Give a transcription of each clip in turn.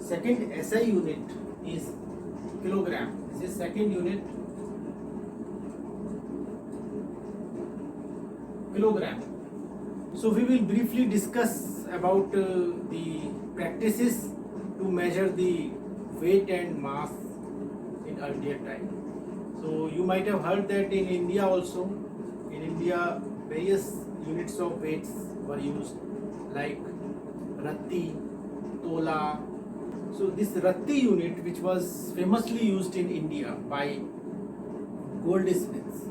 second SI unit is kilogram. This is second unit, kilogram. So we will briefly discuss about the practices to measure the weight and mass in earlier time. So you might have heard that in India also, in India various units of weights were used like Ratti, Tola. So this Ratti unit, which was famously used in India by goldsmiths,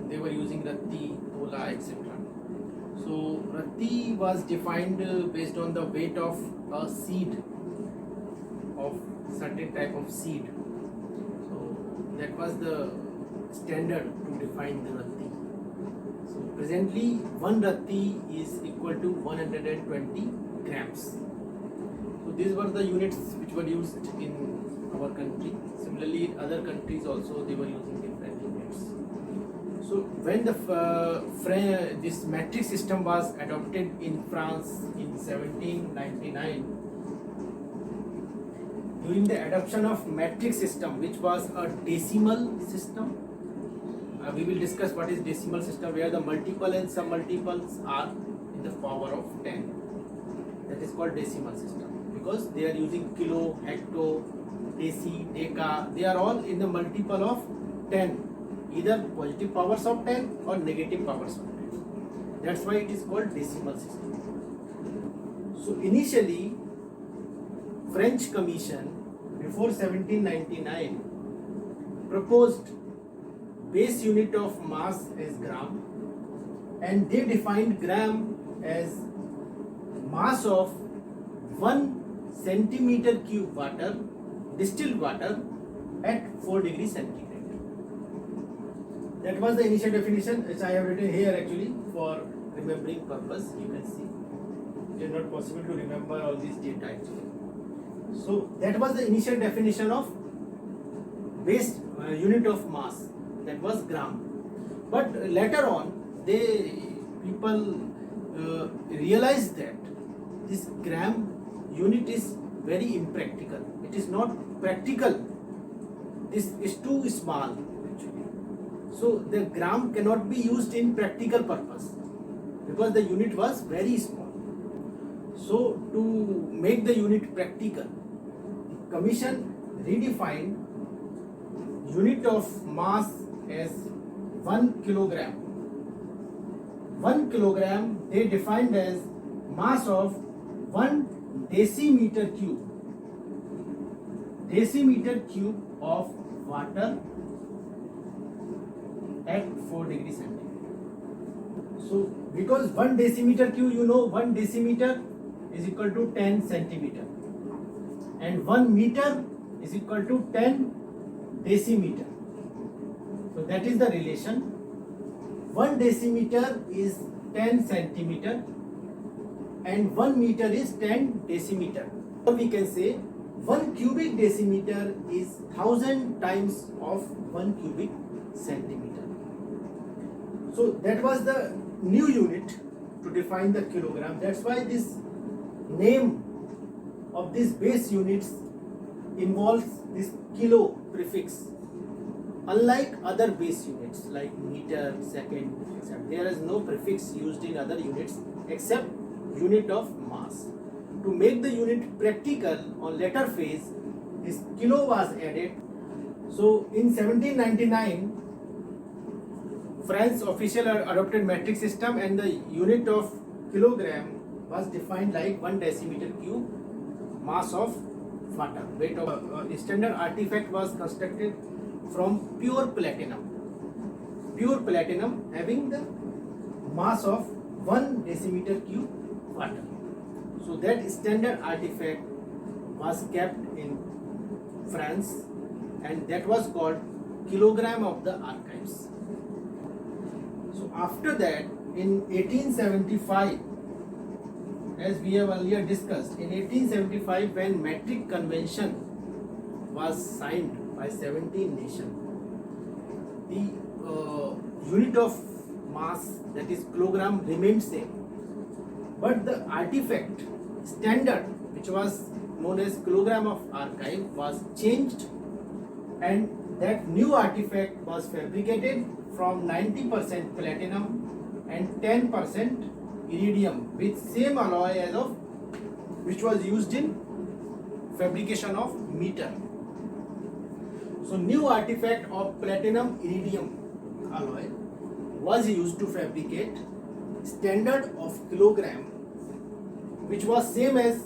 they were using Ratti, Tola, etc. So Ratti was defined based on the weight of a seed, of certain type of seed. So that was the standard to define the Ratti. So presently 1 Ratti is equal to 120 grams. So these were the units which were used in our country. Similarly, in other countries also they were using different units. So when this metric system was adopted in France in 1799, during the adoption of metric system, which was a decimal system, we will discuss what is decimal system, where the multiple and sum multiples are in the power of 10. That is called decimal system, because they are using kilo, hecto, deci, deca. They are all in the multiple of 10, either positive powers of 10 or negative powers of 10. That's why it is called decimal system. So initially, French Commission before 1799 proposed base unit of mass as gram, and they defined gram as mass of 1 centimeter cube water, distilled water at 4 degrees centigrade. That was the initial definition, which I have written here actually for remembering purpose. You can see it is not possible to remember all these data actually. So that was the initial definition of base unit of mass, that was gram. But later on, people realized that this gram unit is very impractical. It is not practical. This is too small actually. So the gram cannot be used in practical purpose because the unit was very small. So to make the unit practical, the Commission redefined unit of mass as 1 kilogram. 1 kilogram they defined as mass of 1 decimeter cube. Decimeter cube of water at 4 degrees centigrade. So because 1 decimeter cube, 1 decimeter is equal to 10 centimeter, and 1 meter is equal to 10 decimeter. So that is the relation. 1 decimeter is 10 centimeter and 1 meter is 10 decimeter. Or we can say 1 cubic decimeter is 1000 times of 1 cubic centimeter. So that was the new unit to define the kilogram. That's why this name of these base units involves this kilo prefix. Unlike other base units like meter, second, etc., there is no prefix used in other units except unit of mass. To make the unit practical on later phase, this kilo was added. So in 1799, France official adopted metric system, and the unit of kilogram was defined like 1 decimeter cube mass of water. Weight of standard artifact was constructed from pure platinum. Pure platinum having the mass of 1 decimeter cube water. So that standard artifact was kept in France, and that was called kilogram of the archives. So after that, in 1875, as we have earlier discussed, in 1875 when metric convention was signed by 17 nations, the unit of mass, that is kilogram, remained same, but the artifact standard which was known as kilogram of archive, was changed, and that new artifact was fabricated from 90% platinum and 10% iridium with same alloy as of which was used in fabrication of meter. So new artifact of platinum iridium alloy was used to fabricate standard of kilogram, which was same as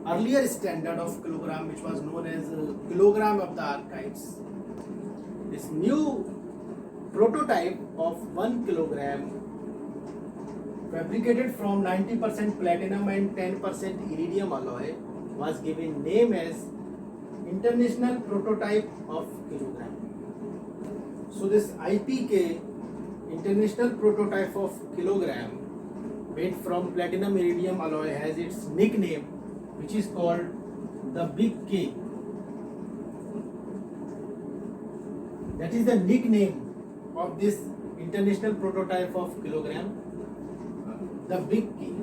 earlier standard of kilogram, which was known as kilogram of the archives. This new prototype of 1 kilogram fabricated from 90% platinum and 10% iridium alloy was given name as International Prototype of Kilogram. So this IPK, International Prototype of Kilogram, made from platinum iridium alloy, has its nickname, which is called the Big K. That is the nickname of this International Prototype of Kilogram, the Big K.